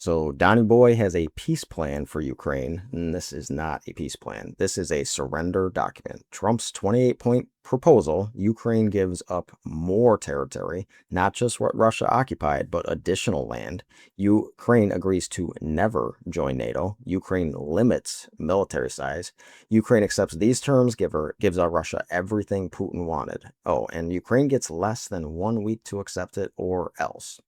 So Donny Boy has a peace plan for Ukraine, and this is not a peace plan. This is a surrender document. Trump's 28-point proposal, Ukraine gives up more territory, not just what Russia occupied, but additional land. Ukraine agrees to never join NATO. Ukraine limits military size. Ukraine accepts these terms, gives Russia everything Putin wanted. Oh, and Ukraine gets less than 1 week to accept it or else.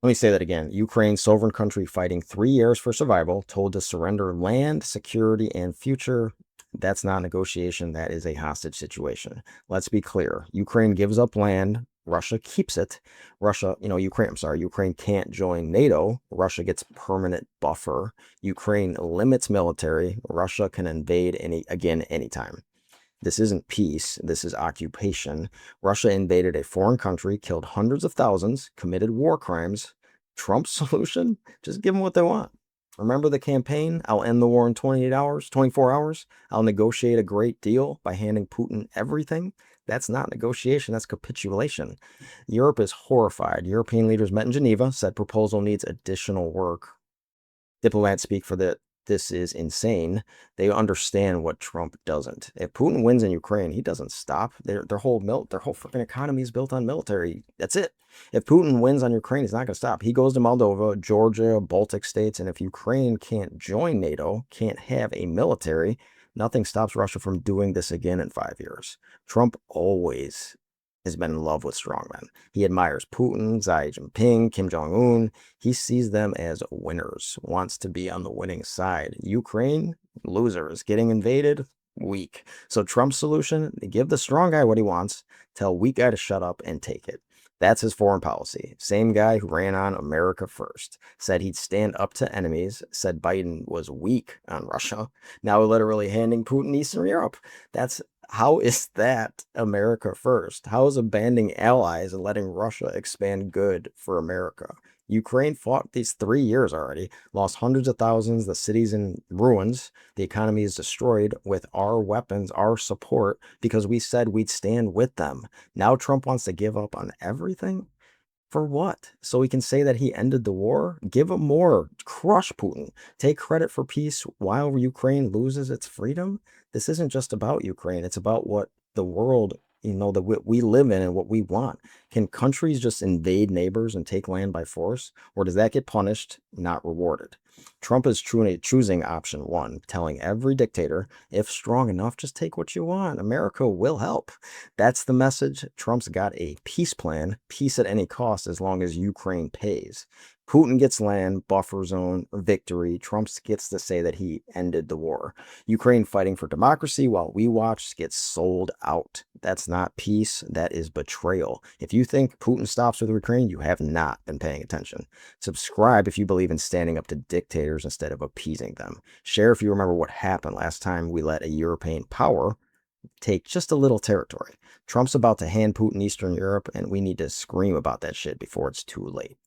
Let me say that again. Ukraine, sovereign country fighting 3 years for survival, told to surrender land, security, and future. That's not negotiation. That is a hostage situation. Let's be clear. Ukraine gives up land. Russia keeps it. Ukraine can't join NATO. Russia gets permanent buffer. Ukraine limits military. Russia can invade anytime. This isn't peace. This is occupation. Russia invaded a foreign country, killed hundreds of thousands, committed war crimes. Trump's solution? Just give them what they want. Remember the campaign? I'll end the war in 28 hours, 24 hours. I'll negotiate a great deal by handing Putin everything. That's not negotiation. That's capitulation. Europe is horrified. European leaders met in Geneva, said proposal needs additional work. Diplomats speak for this is insane. They understand what Trump doesn't. If Putin wins in Ukraine, he doesn't stop. Their whole freaking economy is built on military. That's it. If Putin wins on Ukraine, he's not going to stop. He goes to Moldova, Georgia, Baltic states, and if Ukraine can't join NATO, can't have a military, nothing stops Russia from doing this again in 5 years. Trump always has been in love with strongmen. He admires Putin, Xi Jinping, Kim Jong-un. He sees them as winners, wants to be on the winning side. Ukraine, losers. Getting invaded, weak. So Trump's solution, give the strong guy what he wants, tell weak guy to shut up and take it. That's his foreign policy. Same guy who ran on America first, said he'd stand up to enemies, said Biden was weak on Russia. Now literally handing Putin Eastern Europe. How is that America first? How is abandoning allies and letting Russia expand good for America? Ukraine fought these 3 years already, lost hundreds of thousands, the city's in ruins, the economy is destroyed with our weapons, our support, because we said we'd stand with them. Now Trump wants to give up on everything? For what? So he can say that he ended the war? Give him more. Crush Putin. Take credit for peace while Ukraine loses its freedom? This isn't just about Ukraine. It's about what the world, that we live in and what we want. Can countries just invade neighbors and take land by force? Or does that get punished, not rewarded? Trump is truly choosing option one, telling every dictator, if strong enough, just take what you want. America will help. That's the message. Trump's got a peace plan, peace at any cost as long as Ukraine pays. Putin gets land, buffer zone, victory. Trump gets to say that he ended the war. Ukraine fighting for democracy while we watch gets sold out. That's not peace. That is betrayal. If you think Putin stops with Ukraine, you have not been paying attention. Subscribe if you believe in standing up to dictators instead of appeasing them. Share if you remember what happened last time we let a European power take just a little territory. Trump's about to hand Putin Eastern Europe, and we need to scream about that shit before it's too late.